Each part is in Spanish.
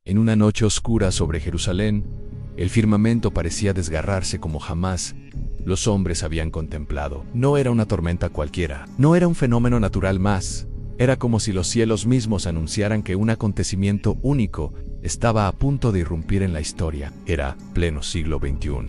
En una noche oscura sobre Jerusalén, el firmamento parecía desgarrarse como jamás los hombres habían contemplado. No era una tormenta cualquiera, no era un fenómeno natural más. Era como si los cielos mismos anunciaran que un acontecimiento único estaba a punto de irrumpir en la historia. Era pleno siglo XXI.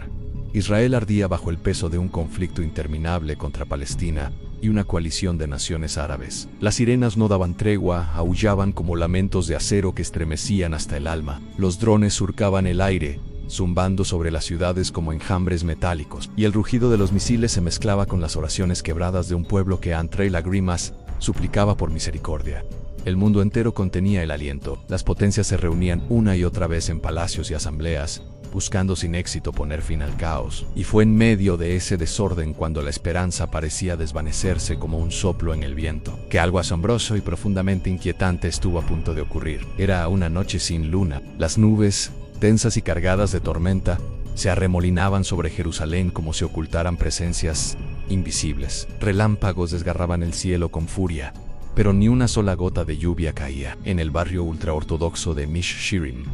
Israel ardía bajo el peso de un conflicto interminable contra Palestina y una coalición de naciones árabes. Las sirenas no daban tregua, aullaban como lamentos de acero que estremecían hasta el alma. Los drones surcaban el aire, zumbando sobre las ciudades como enjambres metálicos, y el rugido de los misiles se mezclaba con las oraciones quebradas de un pueblo que, entre lágrimas, suplicaba por misericordia. El mundo entero contenía el aliento. Las potencias se reunían una y otra vez en palacios y asambleas, buscando sin éxito poner fin al caos. Y fue en medio de ese desorden cuando la esperanza parecía desvanecerse como un soplo en el viento, que algo asombroso y profundamente inquietante estuvo a punto de ocurrir. Era una noche sin luna. Las nubes, tensas y cargadas de tormenta, se arremolinaban sobre Jerusalén como si ocultaran presencias invisibles. Relámpagos desgarraban el cielo con furia, pero ni una sola gota de lluvia caía. En el barrio ultraortodoxo de Mish Shirim,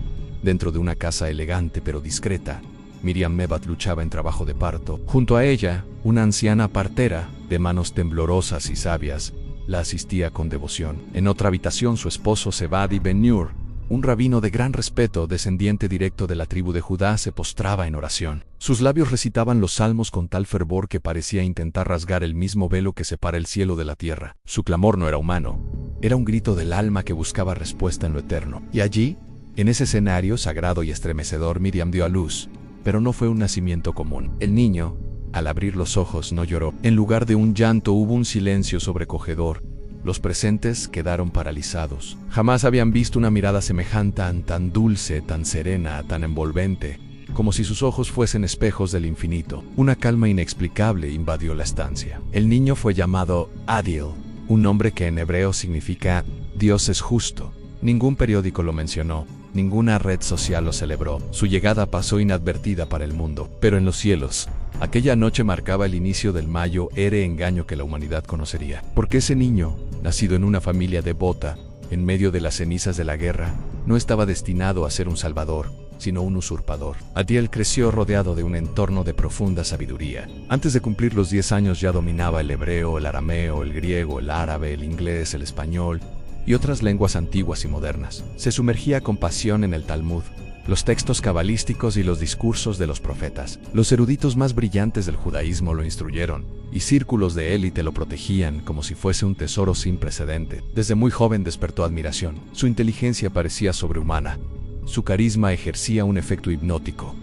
dentro de una casa elegante pero discreta, Miriam Mebat luchaba en trabajo de parto. Junto a ella, una anciana partera, de manos temblorosas y sabias, la asistía con devoción. En otra habitación, su esposo Zebadi Ben-Nur, un rabino de gran respeto, descendiente directo de la tribu de Judá, se postraba en oración. Sus labios recitaban los salmos con tal fervor que parecía intentar rasgar el mismo velo que separa el cielo de la tierra. Su clamor no era humano, era un grito del alma que buscaba respuesta en lo eterno. Y allí, en ese escenario sagrado y estremecedor, Miriam dio a luz, pero no fue un nacimiento común. El niño, al abrir los ojos, no lloró. En lugar de un llanto hubo un silencio sobrecogedor. Los presentes quedaron paralizados. Jamás habían visto una mirada semejante, tan dulce, tan serena, tan envolvente, como si sus ojos fuesen espejos del infinito. Una calma inexplicable invadió la estancia. El niño fue llamado Adil, un nombre que en hebreo significa Dios es justo. Ningún periódico lo mencionó, ninguna red social lo celebró. Su llegada pasó inadvertida para el mundo, pero en los cielos, aquella noche marcaba el inicio del mayor engaño que la humanidad conocería. Porque ese niño, nacido en una familia devota, en medio de las cenizas de la guerra, no estaba destinado a ser un salvador, sino un usurpador. Adiel creció rodeado de un entorno de profunda sabiduría. Antes de cumplir los 10 años ya dominaba el hebreo, el arameo, el griego, el árabe, el inglés, el español y otras lenguas antiguas y modernas. Se sumergía con pasión en el Talmud, los textos cabalísticos y los discursos de los profetas. Los eruditos más brillantes del judaísmo lo instruyeron, y círculos de élite lo protegían como si fuese un tesoro sin precedente. Desde muy joven despertó admiración. Su inteligencia parecía sobrehumana, su carisma ejercía un efecto hipnótico,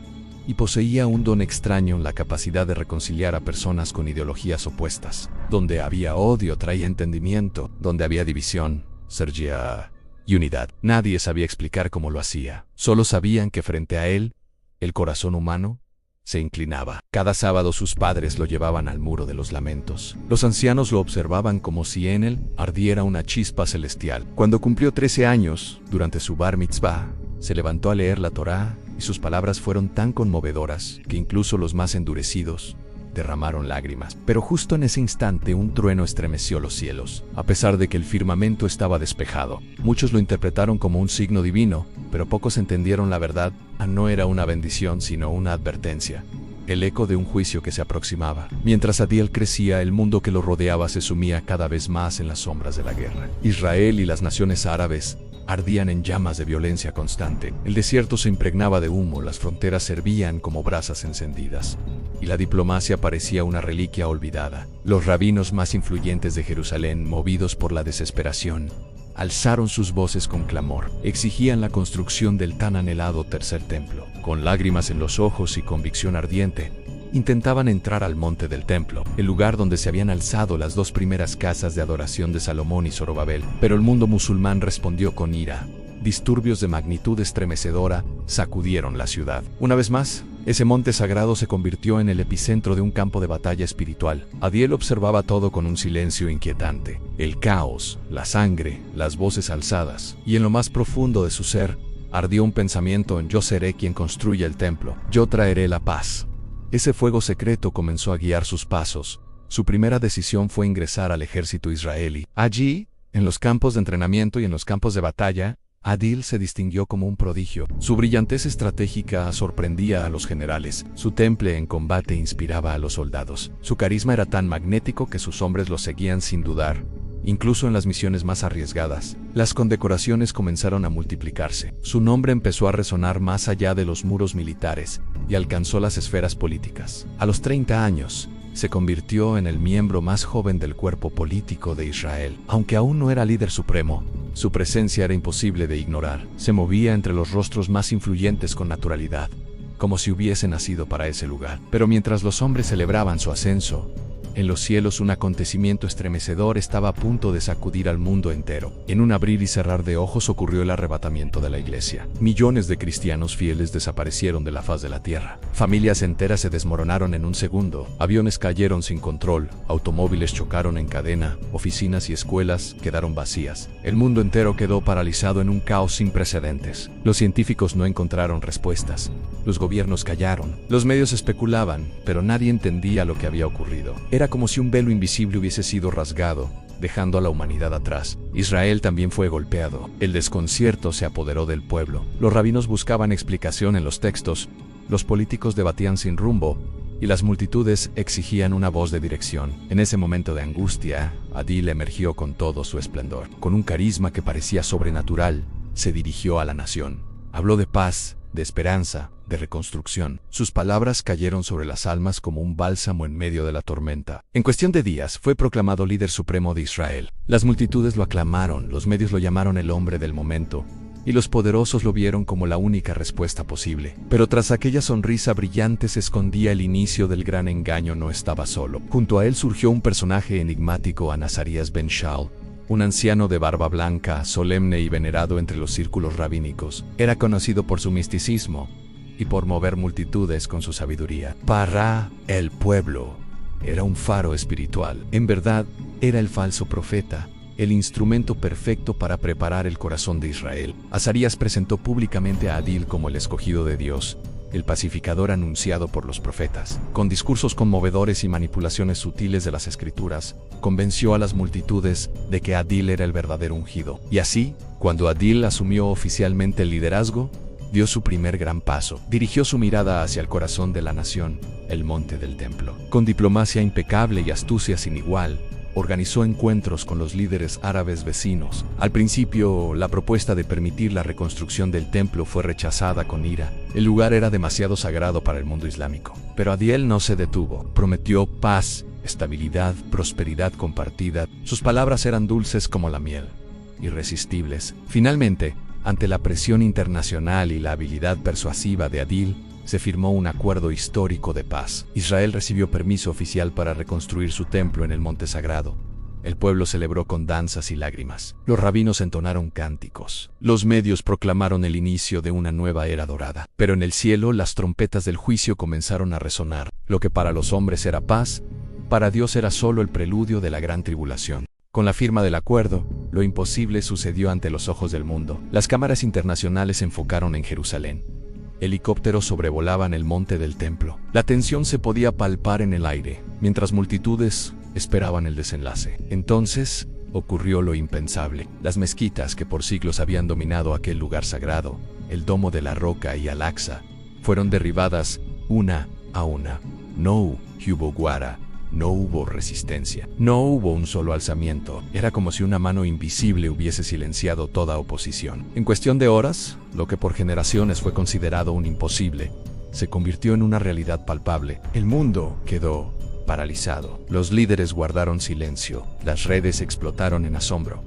y poseía un don extraño, la capacidad de reconciliar a personas con ideologías opuestas. Donde había odio traía entendimiento, donde había división surgía unidad. Nadie sabía explicar cómo lo hacía. Solo sabían que frente a él, el corazón humano se inclinaba. Cada sábado sus padres lo llevaban al muro de los lamentos. Los ancianos lo observaban como si en él ardiera una chispa celestial. Cuando cumplió 13 años, durante su bar mitzvah, se levantó a leer la Torá y sus palabras fueron tan conmovedoras que incluso los más endurecidos derramaron lágrimas. Pero justo en ese instante un trueno estremeció los cielos. A pesar de que el firmamento estaba despejado, muchos lo interpretaron como un signo divino, pero pocos entendieron la verdad. No era una bendición, sino una advertencia, el eco de un juicio que se aproximaba. Mientras Adiel crecía, el mundo que lo rodeaba se sumía cada vez más en las sombras de la guerra. Israel y las naciones árabes ardían en llamas de violencia constante. El desierto se impregnaba de humo, las fronteras servían como brasas encendidas, y la diplomacia parecía una reliquia olvidada. Los rabinos más influyentes de Jerusalén, movidos por la desesperación, alzaron sus voces con clamor. Exigían la construcción del tan anhelado tercer templo. Con lágrimas en los ojos y convicción ardiente, intentaban entrar al monte del templo, el lugar donde se habían alzado las 2 primeras casas de adoración de Salomón y Zorobabel. Pero el mundo musulmán respondió con ira. Disturbios de magnitud estremecedora sacudieron la ciudad. Una vez más, ese monte sagrado se convirtió en el epicentro de un campo de batalla espiritual. Adiel observaba todo con un silencio inquietante. El caos, la sangre, las voces alzadas, y en lo más profundo de su ser, ardió un pensamiento: yo seré quien construya el templo, yo traeré la paz. Ese fuego secreto comenzó a guiar sus pasos. Su primera decisión fue ingresar al ejército israelí. Allí, en los campos de entrenamiento y en los campos de batalla, Adil se distinguió como un prodigio. Su brillantez estratégica sorprendía a los generales. Su temple en combate inspiraba a los soldados. Su carisma era tan magnético que sus hombres lo seguían sin dudar, incluso en las misiones más arriesgadas. Las condecoraciones comenzaron a multiplicarse. Su nombre empezó a resonar más allá de los muros militares y alcanzó las esferas políticas. A los 30 años, se convirtió en el miembro más joven del cuerpo político de Israel. Aunque aún no era líder supremo, su presencia era imposible de ignorar. Se movía entre los rostros más influyentes con naturalidad, como si hubiese nacido para ese lugar. Pero mientras los hombres celebraban su ascenso, en los cielos un acontecimiento estremecedor estaba a punto de sacudir al mundo entero. En un abrir y cerrar de ojos ocurrió el arrebatamiento de la iglesia. Millones de cristianos fieles desaparecieron de la faz de la tierra. Familias enteras se desmoronaron en un segundo. Aviones cayeron sin control, automóviles chocaron en cadena, oficinas y escuelas quedaron vacías. El mundo entero quedó paralizado en un caos sin precedentes. Los científicos no encontraron respuestas. Los gobiernos callaron. Los medios especulaban, pero nadie entendía lo que había ocurrido. Era como si un velo invisible hubiese sido rasgado, dejando a la humanidad atrás. Israel también fue golpeado. El desconcierto se apoderó del pueblo. Los rabinos buscaban explicación en los textos, los políticos debatían sin rumbo, y las multitudes exigían una voz de dirección. En ese momento de angustia, Adil emergió con todo su esplendor. Con un carisma que parecía sobrenatural, se dirigió a la nación. Habló de paz, de esperanza, de reconstrucción. Sus palabras cayeron sobre las almas como un bálsamo en medio de la tormenta. En cuestión de días, fue proclamado líder supremo de Israel. Las multitudes lo aclamaron, los medios lo llamaron el hombre del momento, y los poderosos lo vieron como la única respuesta posible. Pero tras aquella sonrisa brillante se escondía el inicio del gran engaño. No estaba solo. Junto a él surgió un personaje enigmático, Anazarías ben Shaul, un anciano de barba blanca, solemne y venerado entre los círculos rabínicos. Era conocido por su misticismo y por mover multitudes con su sabiduría. Para el pueblo, era un faro espiritual. En verdad, era el falso profeta, el instrumento perfecto para preparar el corazón de Israel. Azarías presentó públicamente a Adil como el escogido de Dios, el pacificador anunciado por los profetas. Con discursos conmovedores y manipulaciones sutiles de las escrituras, convenció a las multitudes de que Adil era el verdadero ungido. Y así, cuando Adil asumió oficialmente el liderazgo, dio su primer gran paso. Dirigió su mirada hacia el corazón de la nación, el monte del templo. Con diplomacia impecable y astucia sin igual, organizó encuentros con los líderes árabes vecinos. Al principio, la propuesta de permitir la reconstrucción del templo fue rechazada con ira. El lugar era demasiado sagrado para el mundo islámico. Pero Adil no se detuvo. Prometió paz, estabilidad, prosperidad compartida. Sus palabras eran dulces como la miel, irresistibles. Finalmente, ante la presión internacional y la habilidad persuasiva de Adil, se firmó un acuerdo histórico de paz. Israel recibió permiso oficial para reconstruir su templo en el monte sagrado. El pueblo celebró con danzas y lágrimas. Los rabinos entonaron cánticos. Los medios proclamaron el inicio de una nueva era dorada. Pero en el cielo las trompetas del juicio comenzaron a resonar. Lo que para los hombres era paz, para Dios era solo el preludio de la gran tribulación. Con la firma del acuerdo, lo imposible sucedió ante los ojos del mundo. Las cámaras internacionales se enfocaron en Jerusalén. Helicópteros sobrevolaban el monte del templo. La tensión se podía palpar en el aire, mientras multitudes esperaban el desenlace. Entonces, ocurrió lo impensable. Las mezquitas que por siglos habían dominado aquel lugar sagrado, el Domo de la Roca y Al-Aqsa, fueron derribadas una a una. No hubo guara. No hubo resistencia. No hubo un solo alzamiento. Era como si una mano invisible hubiese silenciado toda oposición. En cuestión de horas, lo que por generaciones fue considerado un imposible, se convirtió en una realidad palpable. El mundo quedó paralizado. Los líderes guardaron silencio. Las redes explotaron en asombro.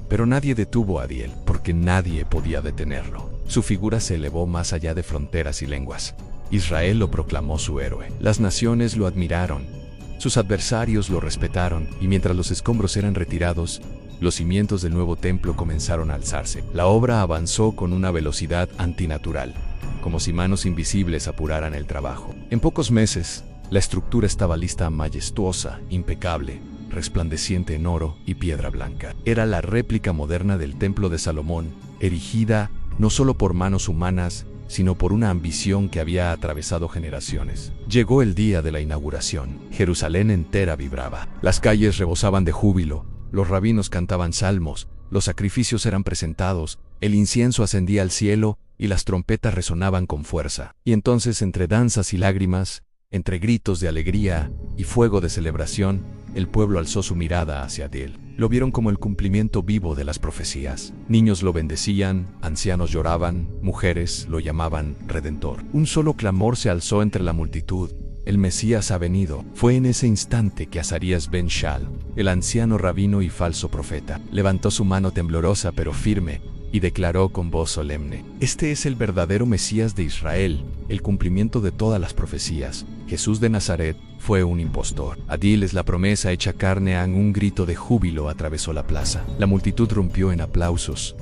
Pero nadie detuvo a Adil, porque nadie podía detenerlo. Su figura se elevó más allá de fronteras y lenguas. Israel lo proclamó su héroe. Las naciones lo admiraron. Sus adversarios lo respetaron, y mientras los escombros eran retirados, los cimientos del nuevo templo comenzaron a alzarse. La obra avanzó con una velocidad antinatural, como si manos invisibles apuraran el trabajo. En pocos meses, la estructura estaba lista, majestuosa, impecable, resplandeciente en oro y piedra blanca. Era la réplica moderna del templo de Salomón, erigida no solo por manos humanas, sino por una ambición que había atravesado generaciones. Llegó el día de la inauguración. Jerusalén entera vibraba. Las calles rebosaban de júbilo, los rabinos cantaban salmos, los sacrificios eran presentados, El incienso ascendía al cielo y las trompetas resonaban con fuerza. Y entonces, entre danzas y lágrimas, entre gritos de alegría y fuego de celebración, el pueblo alzó su mirada hacia Adil. Lo vieron como el cumplimiento vivo de las profecías. Niños lo bendecían, ancianos lloraban, mujeres lo llamaban Redentor. Un solo clamor se alzó entre la multitud: el Mesías ha venido. Fue en ese instante que Azarías ben Shal, el anciano rabino y falso profeta, levantó su mano temblorosa pero firme y declaró con voz solemne: este es el verdadero Mesías de Israel, el cumplimiento de todas las profecías. Jesús de Nazaret fue un impostor. Adil es la promesa hecha carne. Un grito de júbilo atravesó la plaza. La multitud rompió en aplausos.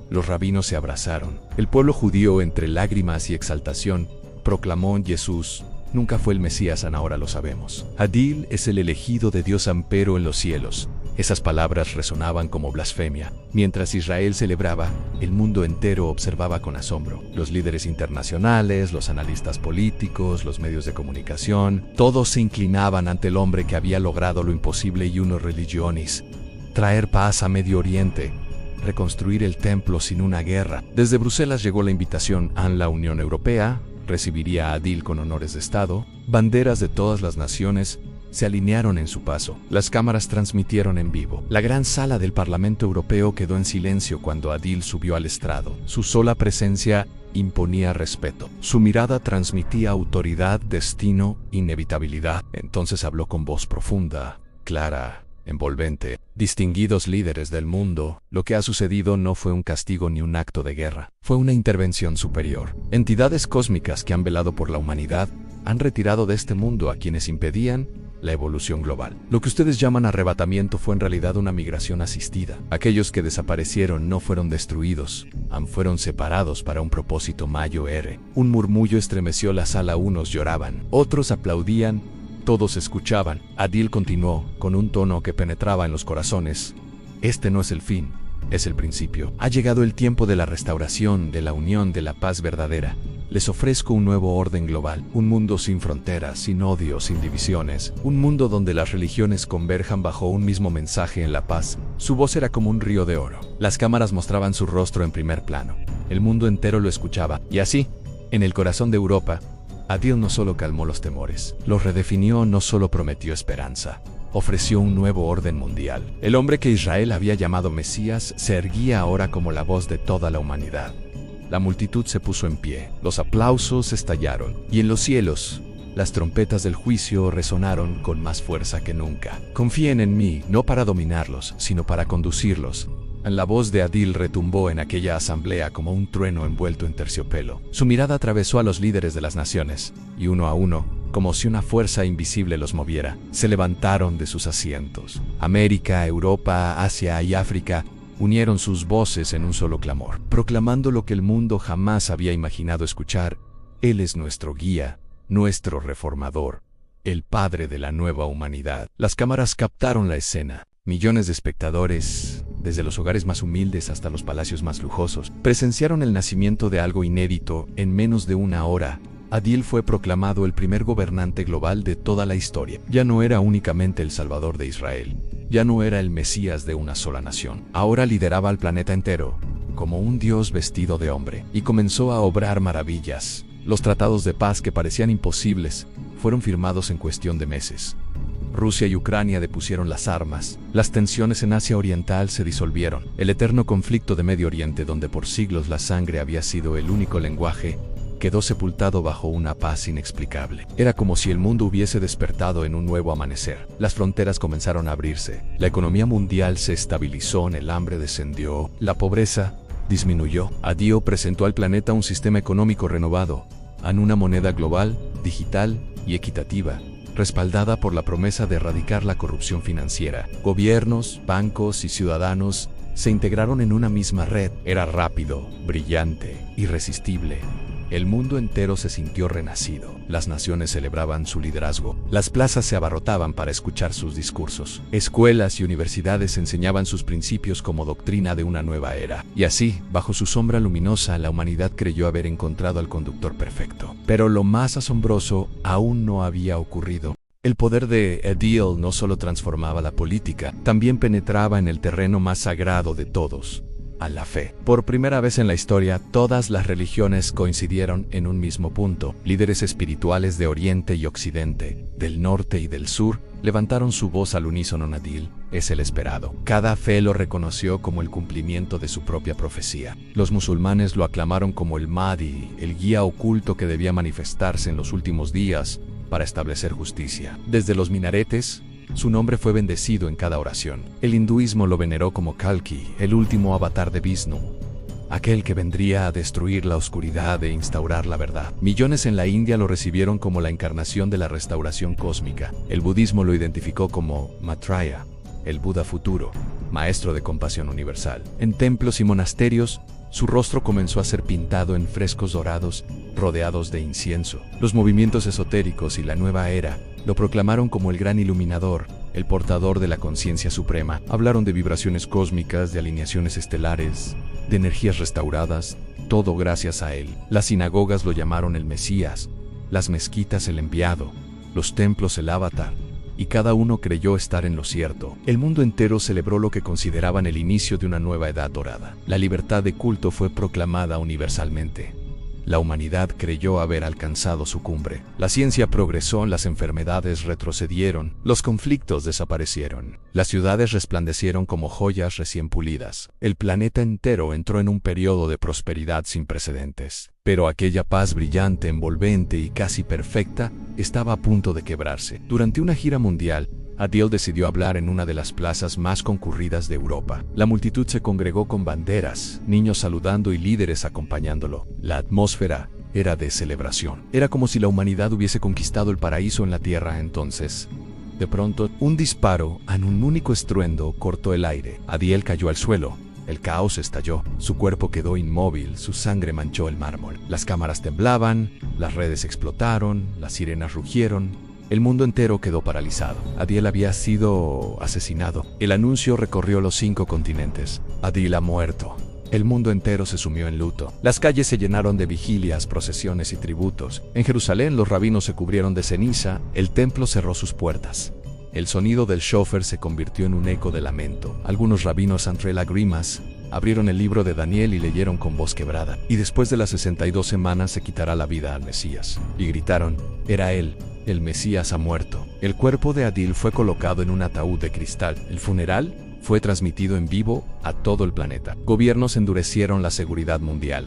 Los rabinos se abrazaron. El pueblo judío, entre lágrimas y exaltación, proclamó: Jesús nunca fue el Mesías, ahora lo sabemos. Adil es el elegido de Dios, ampero en los cielos. Esas palabras resonaban como blasfemia. Mientras Israel celebraba, el mundo entero observaba con asombro. Los líderes internacionales, los analistas políticos, los medios de comunicación, todos se inclinaban ante el hombre que había logrado lo imposible y uno religiones: traer paz a Medio Oriente, reconstruir el templo sin una guerra. Desde Bruselas llegó la invitación a la Unión Europea. Recibiría a Adil con honores de Estado. Banderas de todas las naciones se alinearon en su paso. Las cámaras transmitieron en vivo. La gran sala del Parlamento Europeo quedó en silencio cuando Adil subió al estrado. Su sola presencia imponía respeto. Su mirada transmitía autoridad, destino, inevitabilidad. Entonces habló con voz profunda, clara, envolvente: distinguidos líderes del mundo, lo que ha sucedido no fue un castigo ni un acto de guerra. Fue una intervención superior. Entidades cósmicas que han velado por la humanidad han retirado de este mundo a quienes impedían la evolución global. Lo que ustedes llaman arrebatamiento fue en realidad una migración asistida. Aquellos que desaparecieron no fueron destruidos, fueron separados para un propósito mayor. Un murmullo estremeció la sala. Unos lloraban, otros aplaudían, todos escuchaban. Adil continuó, con un tono que penetraba en los corazones: este no es el fin, es el principio. Ha llegado el tiempo de la restauración, de la unión, de la paz verdadera. Les ofrezco un nuevo orden global, un mundo sin fronteras, sin odio, sin divisiones, un mundo donde las religiones converjan bajo un mismo mensaje: en la paz. Su voz era como un río de oro. Las cámaras mostraban su rostro en primer plano. El mundo entero lo escuchaba. Y así, en el corazón de Europa, Adil no solo calmó los temores, los redefinió. No solo prometió esperanza, ofreció un nuevo orden mundial. El hombre que Israel había llamado Mesías se erguía ahora como la voz de toda la humanidad. La multitud se puso en pie, los aplausos estallaron, y en los cielos, las trompetas del juicio resonaron con más fuerza que nunca. Confíen en mí, no para dominarlos, sino para conducirlos. La voz de Adil retumbó en aquella asamblea como un trueno envuelto en terciopelo. Su mirada atravesó a los líderes de las naciones, y uno a uno, como si una fuerza invisible los moviera, se levantaron de sus asientos. América, Europa, Asia y África unieron sus voces en un solo clamor, proclamando lo que el mundo jamás había imaginado escuchar: Él es nuestro guía, nuestro reformador, el padre de la nueva humanidad. Las cámaras captaron la escena. Millones de espectadores, desde los hogares más humildes hasta los palacios más lujosos, presenciaron el nacimiento de algo inédito. En menos de una hora, Adil fue proclamado el primer gobernante global de toda la historia. Ya no era únicamente el Salvador de Israel, ya no era el Mesías de una sola nación. Ahora lideraba al planeta entero, como un Dios vestido de hombre, y comenzó a obrar maravillas. Los tratados de paz que parecían imposibles fueron firmados en cuestión de meses. Rusia y Ucrania depusieron las armas. Las tensiones en Asia Oriental se disolvieron. El eterno conflicto de Medio Oriente, donde por siglos la sangre había sido el único lenguaje, quedó sepultado bajo una paz inexplicable. Era como si el mundo hubiese despertado en un nuevo amanecer. Las fronteras comenzaron a abrirse. La economía mundial se estabilizó, el hambre descendió, la pobreza disminuyó. Adil presentó al planeta un sistema económico renovado, en una moneda global, digital y equitativa, respaldada por la promesa de erradicar la corrupción financiera. Gobiernos, bancos y ciudadanos se integraron en una misma red. Era rápido, brillante, irresistible. El mundo entero se sintió renacido. Las naciones celebraban su liderazgo. Las plazas se abarrotaban para escuchar sus discursos. Escuelas y universidades enseñaban sus principios como doctrina de una nueva era. Y así, bajo su sombra luminosa, la humanidad creyó haber encontrado al conductor perfecto. Pero lo más asombroso aún no había ocurrido. El poder de Adil no solo transformaba la política, también penetraba en el terreno más sagrado de todos, a la fe. Por primera vez en la historia, todas las religiones coincidieron en un mismo punto. Líderes espirituales de Oriente y Occidente, del norte y del sur, levantaron su voz al unísono. Adil es el esperado. Cada fe lo reconoció como el cumplimiento de su propia profecía. Los musulmanes lo aclamaron como el Mahdi, el guía oculto que debía manifestarse en los últimos días para establecer justicia. Desde los minaretes, su nombre fue bendecido en cada oración. El hinduismo lo veneró como Kalki, el último avatar de Vishnu, aquel que vendría a destruir la oscuridad e instaurar la verdad. Millones en la India lo recibieron como la encarnación de la restauración cósmica. El budismo lo identificó como Maitreya, el Buda futuro, maestro de compasión universal. En templos y monasterios, su rostro comenzó a ser pintado en frescos dorados, rodeados de incienso. Los movimientos esotéricos y la nueva era lo proclamaron como el gran iluminador, el portador de la conciencia suprema. Hablaron de vibraciones cósmicas, de alineaciones estelares, de energías restauradas, todo gracias a él. Las sinagogas lo llamaron el Mesías, las mezquitas el enviado, los templos el avatar, y cada uno creyó estar en lo cierto. El mundo entero celebró lo que consideraban el inicio de una nueva edad dorada. La libertad de culto fue proclamada universalmente. La humanidad creyó haber alcanzado su cumbre. La ciencia progresó, las enfermedades retrocedieron, los conflictos desaparecieron. Las ciudades resplandecieron como joyas recién pulidas. El planeta entero entró en un periodo de prosperidad sin precedentes. Pero aquella paz brillante, envolvente y casi perfecta estaba a punto de quebrarse. Durante una gira mundial, Adil decidió hablar en una de las plazas más concurridas de Europa. La multitud se congregó con banderas, niños saludando y líderes acompañándolo. La atmósfera era de celebración. Era como si la humanidad hubiese conquistado el paraíso en la tierra entonces. De pronto, un disparo, en un único estruendo, cortó el aire. Adil cayó al suelo. El caos estalló. Su cuerpo quedó inmóvil, su sangre manchó el mármol. Las cámaras temblaban, las redes explotaron, las sirenas rugieron. El mundo entero quedó paralizado. Adil había sido asesinado. El anuncio recorrió los 5 continentes. Adil ha muerto. El mundo entero se sumió en luto. Las calles se llenaron de vigilias, procesiones y tributos. En Jerusalén los rabinos se cubrieron de ceniza, el templo cerró sus puertas. El sonido del shofar se convirtió en un eco de lamento. Algunos rabinos entre lágrimas abrieron el libro de Daniel y leyeron con voz quebrada. Y después de las 62 semanas se quitará la vida al Mesías. Y gritaron, era él. El Mesías ha muerto. El cuerpo de Adil fue colocado en un ataúd de cristal. El funeral fue transmitido en vivo a todo el planeta. Gobiernos endurecieron la seguridad mundial.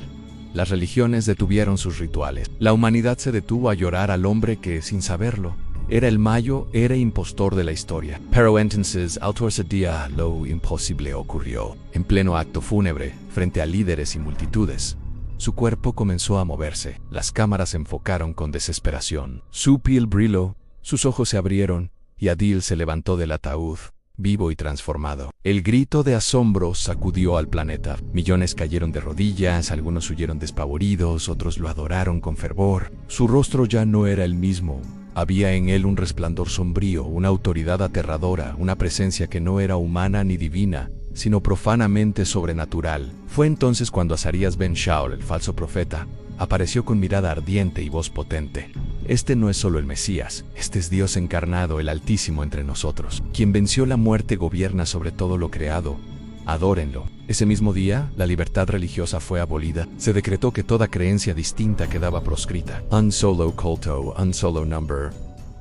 Las religiones detuvieron sus rituales. La humanidad se detuvo a llorar al hombre que, sin saberlo, era el mayo, era impostor de la historia. Pero entonces, al tercer día, lo imposible ocurrió. En pleno acto fúnebre, frente a líderes y multitudes, su cuerpo comenzó a moverse. Las cámaras enfocaron con desesperación. Su piel brilló, sus ojos se abrieron, y Adil se levantó del ataúd, vivo y transformado. El grito de asombro sacudió al planeta. Millones cayeron de rodillas, algunos huyeron despavoridos, otros lo adoraron con fervor. Su rostro ya no era el mismo. Había en él un resplandor sombrío, una autoridad aterradora, una presencia que no era humana ni divina, sino profanamente sobrenatural. Fue entonces cuando Azarías ben Shaul, el falso profeta, apareció con mirada ardiente y voz potente. Este no es solo el Mesías, este es Dios encarnado, el Altísimo entre nosotros. Quien venció la muerte gobierna sobre todo lo creado. Adórenlo. Ese mismo día, la libertad religiosa fue abolida. Se decretó que toda creencia distinta quedaba proscrita. Un solo culto, un solo number,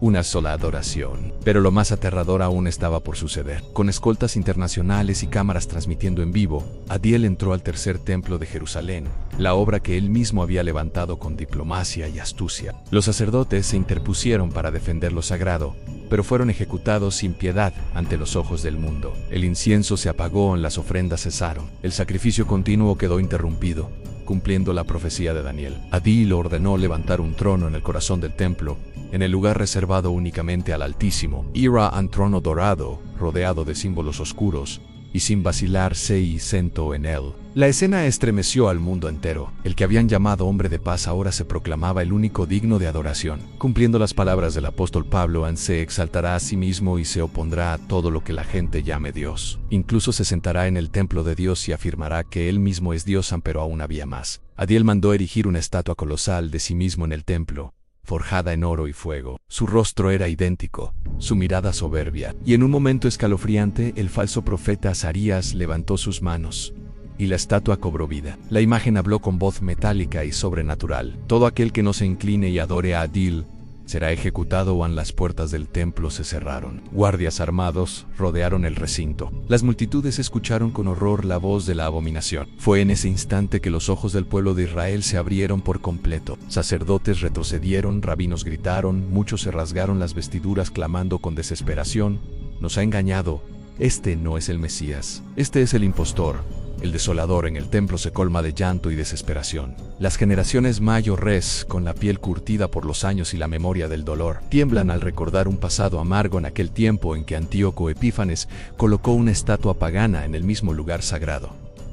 una sola adoración. Pero lo más aterrador aún estaba por suceder. Con escoltas internacionales y cámaras transmitiendo en vivo, Adil entró al tercer templo de Jerusalén, la obra que él mismo había levantado con diplomacia y astucia. Los sacerdotes se interpusieron para defender lo sagrado, pero fueron ejecutados sin piedad ante los ojos del mundo. El incienso se apagó, las ofrendas cesaron. El sacrificio continuo quedó interrumpido, cumpliendo la profecía de Daniel. Adil ordenó levantar un trono en el corazón del templo, en el lugar reservado únicamente al Altísimo. Era un trono dorado, rodeado de símbolos oscuros, y sin vacilar se sentó en él. La escena estremeció al mundo entero. El que habían llamado hombre de paz ahora se proclamaba el único digno de adoración. Cumpliendo las palabras del apóstol Pablo, se exaltará a sí mismo y se opondrá a todo lo que la gente llame Dios. Incluso se sentará en el templo de Dios y afirmará que él mismo es Dios, pero aún había más. Adil mandó erigir una estatua colosal de sí mismo en el templo, forjada en oro y fuego. Su rostro era idéntico, su mirada soberbia, y en un momento escalofriante, el falso profeta Azarías levantó sus manos. y la estatua cobró vida. La imagen habló con voz metálica y sobrenatural. Todo aquel que no se incline y adore a Adil será ejecutado, o las puertas del templo se cerraron. Guardias armados rodearon el recinto. Las multitudes escucharon con horror la voz de la abominación. Fue en ese instante que los ojos del pueblo de Israel se abrieron por completo. Sacerdotes retrocedieron, rabinos gritaron, muchos se rasgaron las vestiduras clamando con desesperación: nos ha engañado, este no es el Mesías, este es el impostor. El desolador en el templo se colma de llanto y desesperación. Las generaciones mayores, con la piel curtida por los años y la memoria del dolor, tiemblan al recordar un pasado amargo en aquel tiempo en que Antíoco Epífanes colocó una estatua pagana en el mismo lugar sagrado.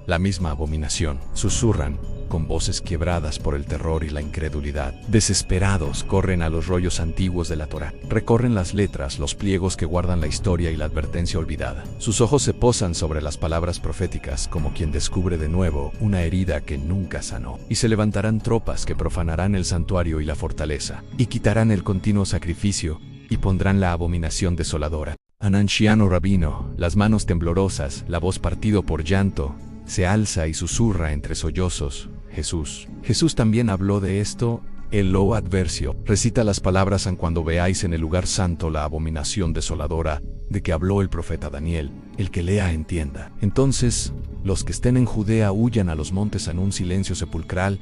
La misma abominación. Susurran, con voces quebradas por el terror y la incredulidad. Desesperados, corren a los rollos antiguos de la Torá. Recorren las letras, los pliegos que guardan la historia y la advertencia olvidada. Sus ojos se posan sobre las palabras proféticas, como quien descubre de nuevo una herida que nunca sanó. Y se levantarán tropas que profanarán el santuario y la fortaleza, y quitarán el continuo sacrificio, y pondrán la abominación desoladora. Un anciano rabino, las manos temblorosas, la voz partido por llanto, se alza y susurra entre sollozos: Jesús. Jesús también habló de esto. Él lo advirtió. Recita las palabras: cuando veáis en el lugar santo la abominación desoladora de que habló el profeta Daniel, el que lea entienda. Entonces, los que estén en Judea huyan a los montes. En un silencio sepulcral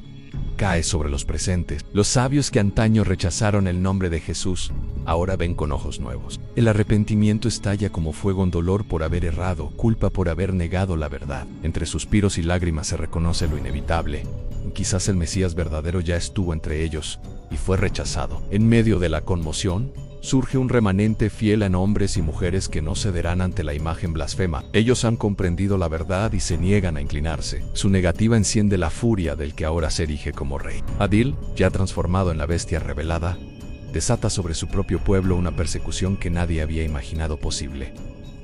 cae sobre los presentes. Los sabios que antaño rechazaron el nombre de Jesús, ahora ven con ojos nuevos. El arrepentimiento estalla como fuego en dolor por haber errado, culpa por haber negado la verdad. Entre suspiros y lágrimas se reconoce lo inevitable. Quizás el Mesías verdadero ya estuvo entre ellos y fue rechazado. En medio de la conmoción, surge un remanente fiel en hombres y mujeres que no cederán ante la imagen blasfema. Ellos han comprendido la verdad y se niegan a inclinarse. Su negativa enciende la furia del que ahora se erige como rey. Adil, ya transformado en la bestia revelada, desata sobre su propio pueblo una persecución que nadie había imaginado posible.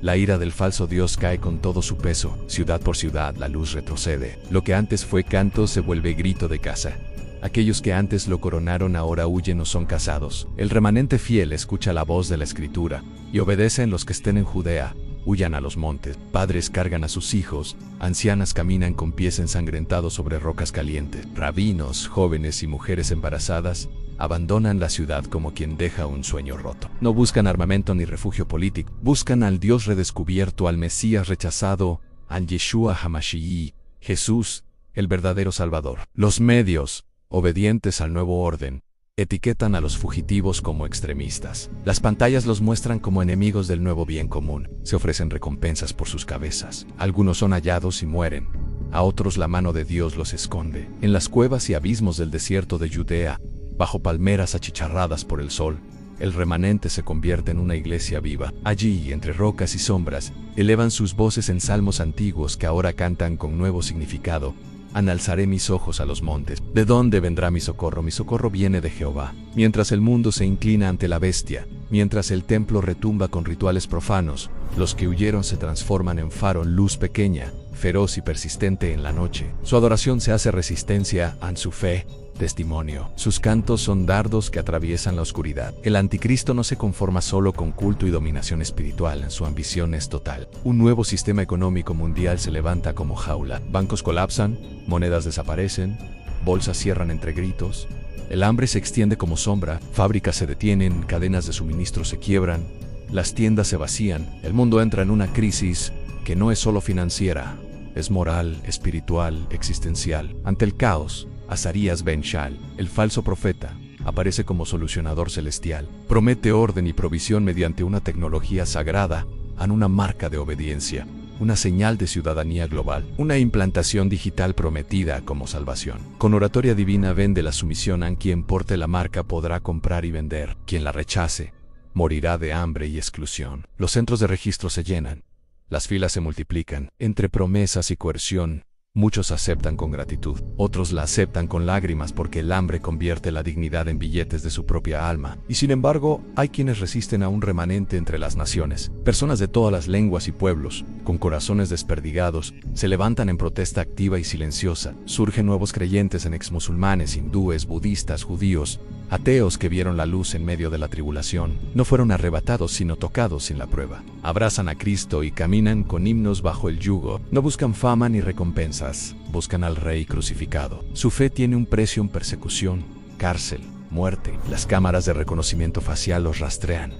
La ira del falso Dios cae con todo su peso. Ciudad por ciudad la luz retrocede. Lo que antes fue canto se vuelve grito de caza. Aquellos que antes lo coronaron ahora huyen o son cazados. El remanente fiel escucha la voz de la Escritura y obedecen. Los que estén en Judea huyan a los montes. Padres cargan a sus hijos, ancianas caminan con pies ensangrentados sobre rocas calientes. Rabinos, jóvenes y mujeres embarazadas abandonan la ciudad como quien deja un sueño roto. No buscan armamento ni refugio político. Buscan al Dios redescubierto, al Mesías rechazado, al Yeshua HaMashiach, Jesús, el verdadero Salvador. Los medios, obedientes al nuevo orden, etiquetan a los fugitivos como extremistas. Las pantallas los muestran como enemigos del nuevo bien común. Se ofrecen recompensas por sus cabezas. Algunos son hallados y mueren. A otros la mano de Dios los esconde. En las cuevas y abismos del desierto de Judea, bajo palmeras achicharradas por el sol, el remanente se convierte en una iglesia viva. Allí, entre rocas y sombras, elevan sus voces en salmos antiguos que ahora cantan con nuevo significado. Alzaré mis ojos a los montes. ¿De dónde vendrá mi socorro? Mi socorro viene de Jehová. Mientras el mundo se inclina ante la bestia, mientras el templo retumba con rituales profanos, los que huyeron se transforman en faro, luz pequeña, feroz y persistente en la noche. Su adoración se hace resistencia a su fe, testimonio. Sus cantos son dardos que atraviesan la oscuridad. El anticristo no se conforma solo con culto y dominación espiritual, su ambición es total. Un nuevo sistema económico mundial se levanta como jaula. Bancos colapsan, monedas desaparecen, bolsas cierran entre gritos. El hambre se extiende como sombra, fábricas se detienen, cadenas de suministro se quiebran, las tiendas se vacían. El mundo entra en una crisis que no es solo financiera, es moral, espiritual, existencial. Ante el caos, Azarías Ben Shal, el falso profeta, aparece como solucionador celestial. Promete orden y provisión mediante una tecnología sagrada, una marca de obediencia, una señal de ciudadanía global, una implantación digital prometida como salvación. Con oratoria divina vende la sumisión. A quien porte la marca podrá comprar y vender. Quien la rechace, morirá de hambre y exclusión. Los centros de registro se llenan. Las filas se multiplican. Entre promesas y coerción, muchos aceptan con gratitud, otros la aceptan con lágrimas porque el hambre convierte la dignidad en billetes de su propia alma. Y sin embargo, hay quienes resisten a un remanente entre las naciones. Personas de todas las lenguas y pueblos, con corazones desperdigados, se levantan en protesta activa y silenciosa. Surgen nuevos creyentes en exmusulmanes, hindúes, budistas, judíos, Ateos que vieron la luz en medio de la tribulación, no fueron arrebatados sino tocados sin la prueba. Abrazan a Cristo y caminan con himnos bajo el yugo. No buscan fama ni recompensas, buscan al Rey crucificado. Su fe tiene un precio en persecución, cárcel, muerte. Las cámaras de reconocimiento facial los rastrean.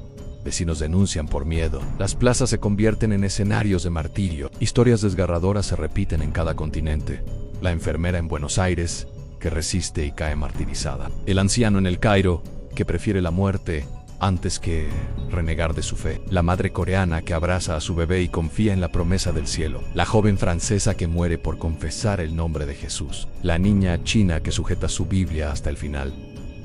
Vecinos denuncian por miedo. Las plazas se convierten en escenarios de martirio. Historias desgarradoras se repiten en cada continente. La enfermera en Buenos Aires, que resiste y cae martirizada. El anciano en el Cairo, que prefiere la muerte antes que renegar de su fe. La madre coreana que abraza a su bebé y confía en la promesa del cielo. La joven francesa que muere por confesar el nombre de Jesús. La niña china que sujeta su Biblia hasta el final.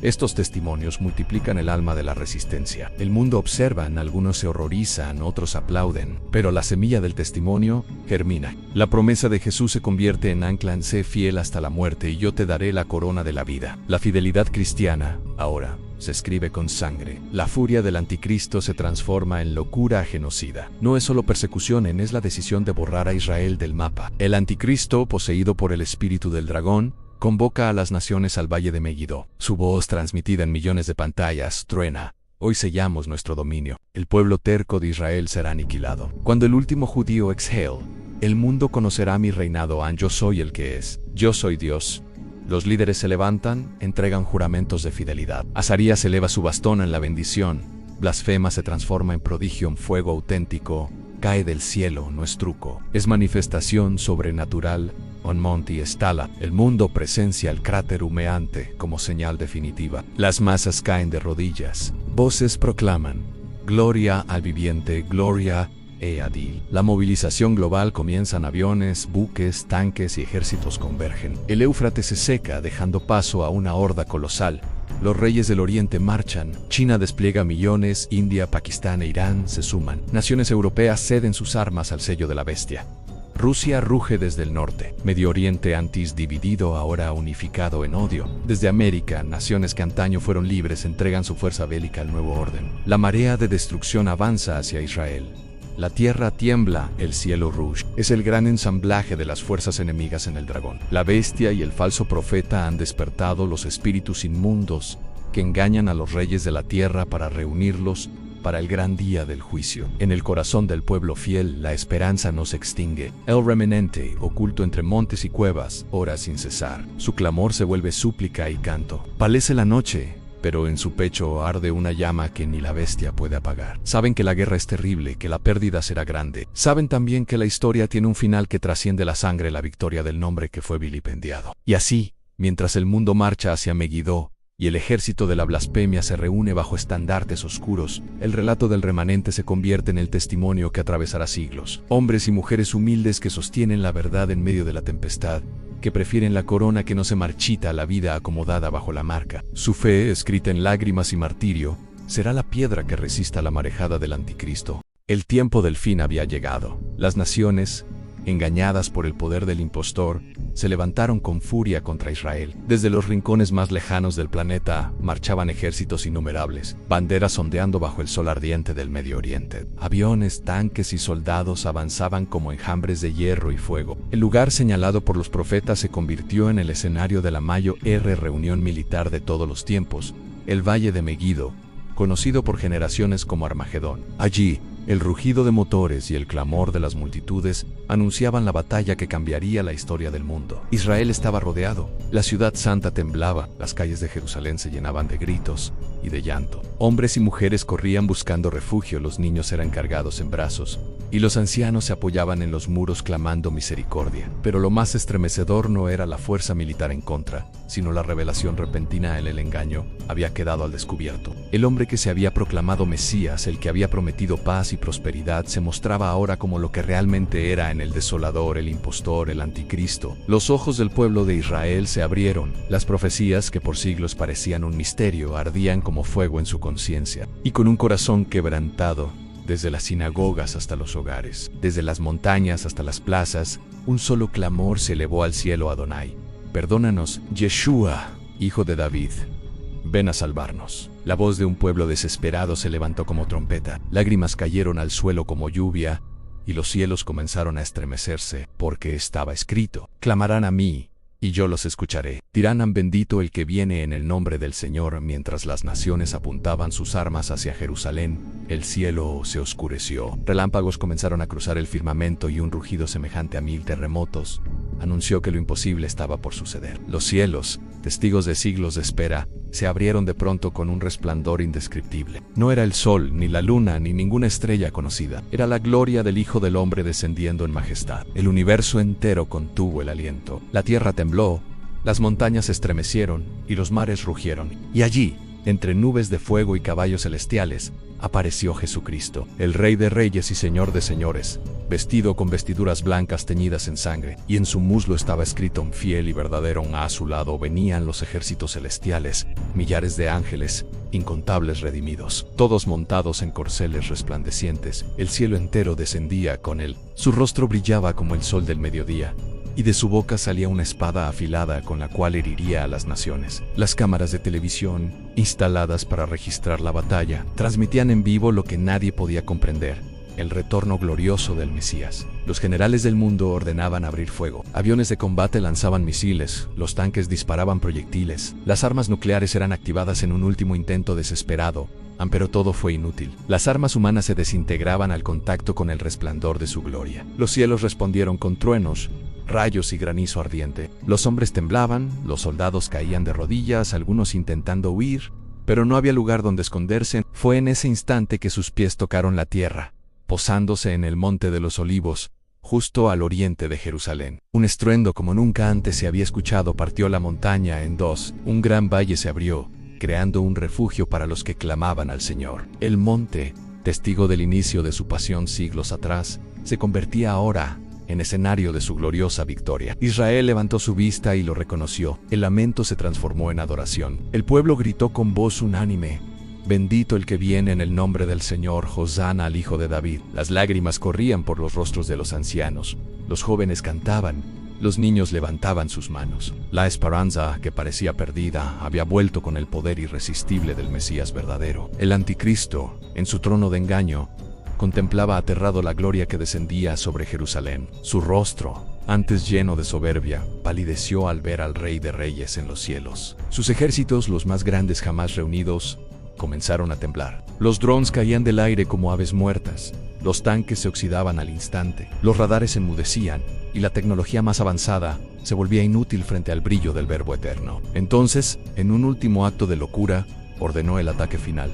Estos testimonios multiplican el alma de la resistencia. El mundo observa, algunos se horrorizan, otros aplauden, pero la semilla del testimonio germina. La promesa de Jesús se convierte en ancla en sé fiel hasta la muerte y yo te daré la corona de la vida. La fidelidad cristiana, ahora, se escribe con sangre. La furia del anticristo se transforma en locura genocida. No es solo persecución, es la decisión de borrar a Israel del mapa. El anticristo, poseído por el espíritu del dragón, convoca a las naciones al valle de Megiddo. Su voz, transmitida en millones de pantallas, truena. Hoy sellamos nuestro dominio. El pueblo terco de Israel será aniquilado. Cuando el último judío exhale, el mundo conocerá mi reinado. Yo soy el que es. Yo soy Dios. Los líderes se levantan, entregan juramentos de fidelidad. Azarías eleva su bastón en la bendición. Blasfema se transforma en prodigio, en fuego auténtico. Cae del cielo, no es truco. Es manifestación sobrenatural. On Monte Estala, el mundo presencia el cráter humeante como señal definitiva. Las masas caen de rodillas. Voces proclaman: Gloria al viviente, gloria a Dios. La movilización global comienza. Aviones, buques, tanques y ejércitos convergen. El Éufrates se seca, dejando paso a una horda colosal. Los reyes del Oriente marchan. China despliega millones. India, Pakistán e Irán se suman. Naciones europeas ceden sus armas al sello de la bestia. Rusia ruge desde el norte. Medio Oriente antes dividido, ahora unificado en odio. Desde América, naciones que antaño fueron libres entregan su fuerza bélica al nuevo orden. La marea de destrucción avanza hacia Israel. La tierra tiembla, el cielo ruge. Es el gran ensamblaje de las fuerzas enemigas en el dragón. La bestia y el falso profeta han despertado los espíritus inmundos que engañan a los reyes de la tierra para reunirlos para el gran día del juicio. En el corazón del pueblo fiel, la esperanza no se extingue. El remanente, oculto entre montes y cuevas, ora sin cesar. Su clamor se vuelve súplica y canto. Palece la noche, pero en su pecho arde una llama que ni la bestia puede apagar. Saben que la guerra es terrible, que la pérdida será grande. Saben también que la historia tiene un final que trasciende la sangre, la victoria del nombre que fue vilipendiado. Y así, mientras el mundo marcha hacia Megiddo, y el ejército de la blasfemia se reúne bajo estandartes oscuros, el relato del remanente se convierte en el testimonio que atravesará siglos. Hombres y mujeres humildes que sostienen la verdad en medio de la tempestad, que prefieren la corona que no se marchita a la vida acomodada bajo la marca. Su fe, escrita en lágrimas y martirio, será la piedra que resista la marejada del anticristo. El tiempo del fin había llegado. Las naciones, engañadas por el poder del impostor, se levantaron con furia contra Israel. Desde los rincones más lejanos del planeta marchaban ejércitos innumerables, banderas ondeando bajo el sol ardiente del Medio Oriente. Aviones, tanques y soldados avanzaban como enjambres de hierro y fuego. El lugar señalado por los profetas se convirtió en el escenario de la mayor reunión militar de todos los tiempos, el Valle de Megiddo, conocido por generaciones como Armagedón. Allí, el rugido de motores y el clamor de las multitudes anunciaban la batalla que cambiaría la historia del mundo. Israel estaba rodeado, la ciudad santa temblaba, las calles de Jerusalén se llenaban de gritos y de llanto. Hombres y mujeres corrían buscando refugio, los niños eran cargados en brazos, y los ancianos se apoyaban en los muros clamando misericordia. Pero lo más estremecedor no era la fuerza militar en contra, sino la revelación repentina. El engaño había quedado al descubierto. El hombre que se había proclamado Mesías, el que había prometido paz y prosperidad, se mostraba ahora como lo que realmente era en el desolador, el impostor, el anticristo. Los ojos del pueblo de Israel se abrieron. Las profecías que por siglos parecían un misterio ardían como fuego en su conciencia. Y con un corazón quebrantado, desde las sinagogas hasta los hogares, desde las montañas hasta las plazas, un solo clamor se elevó al cielo: Adonai, perdónanos, Yeshua, hijo de David, ven a salvarnos. La voz de un pueblo desesperado se levantó como trompeta, lágrimas cayeron al suelo como lluvia, y los cielos comenzaron a estremecerse, porque estaba escrito: clamarán a mí, y yo los escucharé. Dirán: bendito el que viene en el nombre del Señor. Mientras las naciones apuntaban sus armas hacia Jerusalén, el cielo se oscureció. Relámpagos comenzaron a cruzar el firmamento y un rugido semejante a 1000 terremotos anunció que lo imposible estaba por suceder. Los cielos, testigos de siglos de espera, se abrieron de pronto con un resplandor indescriptible. No era el sol, ni la luna, ni ninguna estrella conocida. Era la gloria del Hijo del Hombre descendiendo en majestad. El universo entero contuvo el aliento. La tierra tembló, las montañas se estremecieron y los mares rugieron. Y allí, entre nubes de fuego y caballos celestiales, apareció Jesucristo, el Rey de Reyes y Señor de Señores, vestido con vestiduras blancas teñidas en sangre, y en su muslo estaba escrito: un fiel y verdadero. A su lado venían los ejércitos celestiales, millares de ángeles, incontables redimidos, todos montados en corceles resplandecientes. El cielo entero descendía con él. Su rostro brillaba como el sol del mediodía, y de su boca salía una espada afilada con la cual heriría a las naciones. Las cámaras de televisión, instaladas para registrar la batalla, transmitían en vivo lo que nadie podía comprender: el retorno glorioso del Mesías. Los generales del mundo ordenaban abrir fuego. Aviones de combate lanzaban misiles, los tanques disparaban proyectiles, las armas nucleares eran activadas en un último intento desesperado, pero todo fue inútil. Las armas humanas se desintegraban al contacto con el resplandor de su gloria. Los cielos respondieron con truenos, rayos y granizo ardiente. Los hombres temblaban, los soldados caían de rodillas, algunos intentando huir, pero no había lugar donde esconderse. Fue en ese instante que sus pies tocaron la tierra, posándose en el Monte de los Olivos, justo al oriente de Jerusalén. Un estruendo como nunca antes se había escuchado partió la montaña en dos. Un gran valle se abrió, creando un refugio para los que clamaban al Señor. El monte, testigo del inicio de su pasión siglos atrás, se convertía ahora en escenario de su gloriosa victoria. Israel levantó su vista y lo reconoció. El lamento se transformó en adoración. El pueblo gritó con voz unánime: bendito el que viene en el nombre del Señor, Hosana al Hijo de David. Las lágrimas corrían por los rostros de los ancianos. Los jóvenes cantaban, los niños levantaban sus manos. La esperanza, que parecía perdida, había vuelto con el poder irresistible del Mesías verdadero. El anticristo, en su trono de engaño, contemplaba aterrado la gloria que descendía sobre Jerusalén. Su rostro, antes lleno de soberbia, palideció al ver al Rey de Reyes en los cielos. Sus ejércitos, los más grandes jamás reunidos, comenzaron a temblar. Los drones caían del aire como aves muertas, los tanques se oxidaban al instante, los radares enmudecían, y la tecnología más avanzada se volvía inútil frente al brillo del Verbo eterno. Entonces, en un último acto de locura, ordenó el ataque final.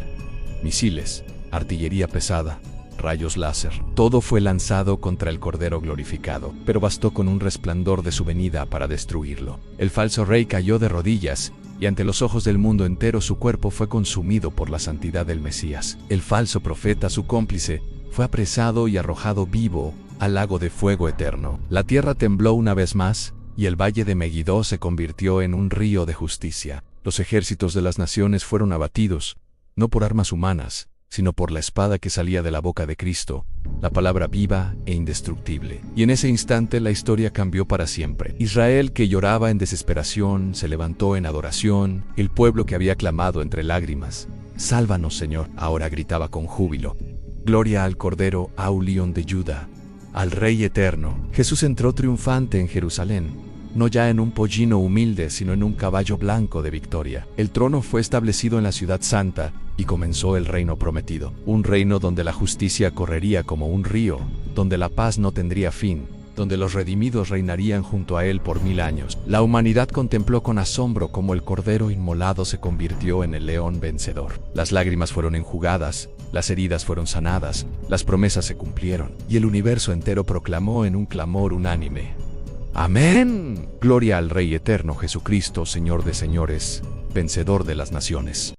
Misiles, artillería pesada, rayos láser. Todo fue lanzado contra el Cordero glorificado, pero bastó con un resplandor de su venida para destruirlo. El falso rey cayó de rodillas, y ante los ojos del mundo entero su cuerpo fue consumido por la santidad del Mesías. El falso profeta, su cómplice, fue apresado y arrojado vivo al lago de fuego eterno. La tierra tembló una vez más, y el valle de Megiddo se convirtió en un río de justicia. Los ejércitos de las naciones fueron abatidos, no por armas humanas, sino por la espada que salía de la boca de Cristo, la palabra viva e indestructible. Y en ese instante la historia cambió para siempre. Israel, que lloraba en desesperación, se levantó en adoración. El pueblo que había clamado entre lágrimas: «Sálvanos, Señor», ahora gritaba con júbilo: «Gloria al Cordero, au León de Judá, al Rey eterno». Jesús entró triunfante en Jerusalén, no ya en un pollino humilde, sino en un caballo blanco de victoria. El trono fue establecido en la ciudad santa, y comenzó el reino prometido. Un reino donde la justicia correría como un río, donde la paz no tendría fin, donde los redimidos reinarían junto a él por 1000 años. La humanidad contempló con asombro cómo el Cordero inmolado se convirtió en el león vencedor. Las lágrimas fueron enjugadas, las heridas fueron sanadas, las promesas se cumplieron, y el universo entero proclamó en un clamor unánime: «Amén. Gloria al Rey eterno Jesucristo, Señor de señores, vencedor de las naciones».